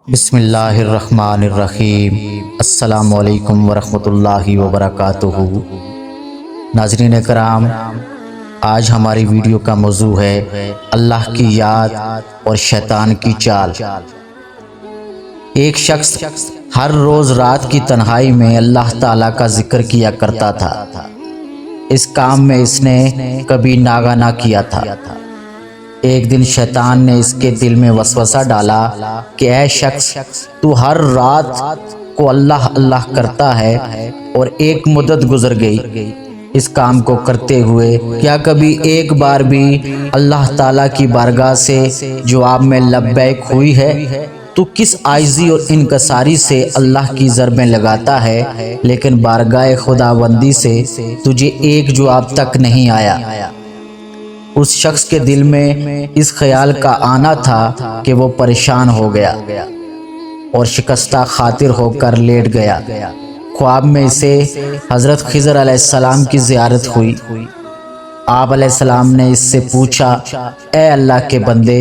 بسم اللہ الرحمن الرحیم۔ السلام علیکم ورحمۃ اللہ وبرکاتہ۔ ناظرین کرام، آج ہماری ویڈیو کا موضوع ہے اللہ کی یاد اور شیطان کی چال۔ ایک شخص ہر روز رات کی تنہائی میں اللہ تعالیٰ کا ذکر کیا کرتا تھا۔ اس کام میں اس نے کبھی ناغہ نہ کیا تھا۔ ایک دن شیطان نے اس کے دل میں وسوسہ ڈالا کہ اے شخص، تو ہر رات کو اللہ اللہ کرتا ہے اور ایک مدت گزر گئی اس کام کو کرتے ہوئے، کیا کبھی ایک بار بھی اللہ تعالیٰ کی بارگاہ سے جواب میں لبیک ہوئی ہے؟ تو کس عاجزی اور انکساری سے اللہ کی ضربیں لگاتا ہے، لیکن بارگاہ خداوندی سے تجھے ایک جواب تک نہیں آیا۔ اس شخص کے دل میں اس خیال کا آنا تھا کہ وہ پریشان ہو گیا اور شکستہ خاطر ہو کر لیٹ گیا۔ خواب میں اسے حضرت خضر علیہ السلام کی زیارت ہوئی۔ آپ علیہ السلام نے اس سے پوچھا، اے اللہ کے بندے،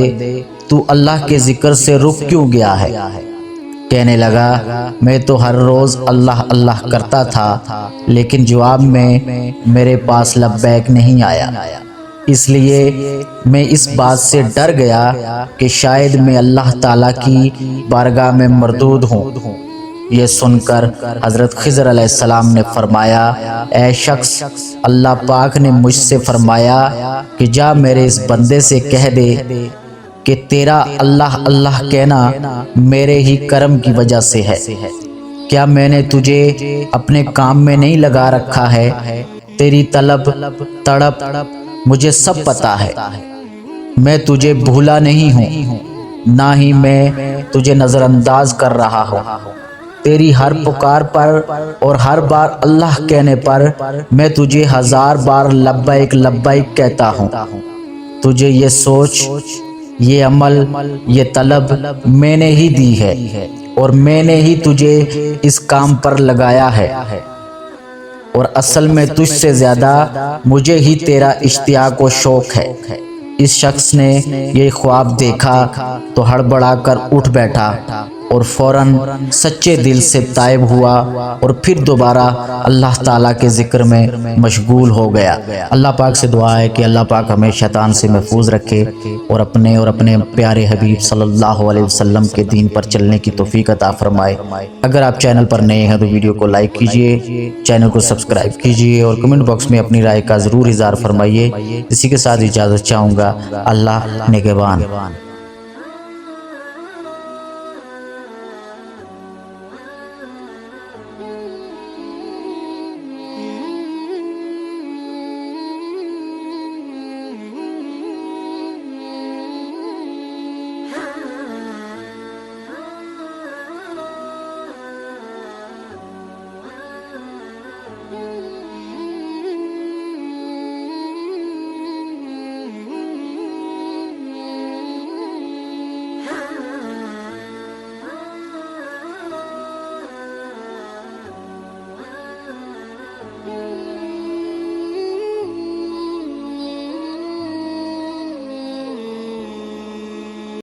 تو اللہ کے ذکر سے رک کیوں گیا ہے؟ کہنے لگا، میں تو ہر روز اللہ اللہ کرتا تھا، لیکن جواب میں میرے پاس لبیک نہیں آیا۔ اس لیے میں اس بات سے ڈر گیا کہ شاید میں اللہ تعالیٰ کی بارگاہ میں مردود ہوں۔ یہ سن کر حضرت خضر علیہ السلام نے فرمایا، اے شخص، اللہ پاک نے مجھ سے فرمایا کہ جا میرے اس بندے سے کہہ دے کہ تیرا اللہ اللہ کہنا میرے ہی کرم کی وجہ سے ہے۔ کیا میں نے تجھے اپنے کام میں نہیں لگا رکھا ہے؟ تیری طلب تڑپ مجھے سب پتا ہے۔ میں تجھے بھولا نہیں ہوں، نہ ہی میں تجھے نظر انداز کر رہا ہوں۔ تیری ہر پکار پر اور ہر بار اللہ کہنے پر میں تجھے 1000 بار لبیک لبیک کہتا ہوں۔ تجھے یہ سوچ، یہ عمل، یہ طلب میں نے ہی دی ہے اور میں نے ہی تجھے اس کام پر لگایا ہے، اور اصل میں تجھ سے زیادہ مجھے ہی تیرا اشتیاق و شوق ہے۔ اس شخص نے یہ خواب دیکھا تو ہڑبڑا کر اٹھ بیٹھا اور فوراً سچے دل سے تائب ہوا اور پھر دوبارہ اللہ تعالیٰ کے ذکر میں مشغول ہو گیا۔ اللہ پاک سے دعا ہے کہ اللہ پاک ہمیں شیطان سے محفوظ رکھے اور اپنے پیارے حبیب صلی اللہ علیہ وسلم کے دین پر چلنے کی توفیق عطا فرمائے۔ اگر آپ چینل پر نئے ہیں تو ویڈیو کو لائک کیجئے، چینل کو سبسکرائب کیجئے اور کمنٹ باکس میں اپنی رائے کا ضرور اظہار فرمائیے۔ اسی کے ساتھ اجازت چاہوں گا۔ اللہ نگہبان۔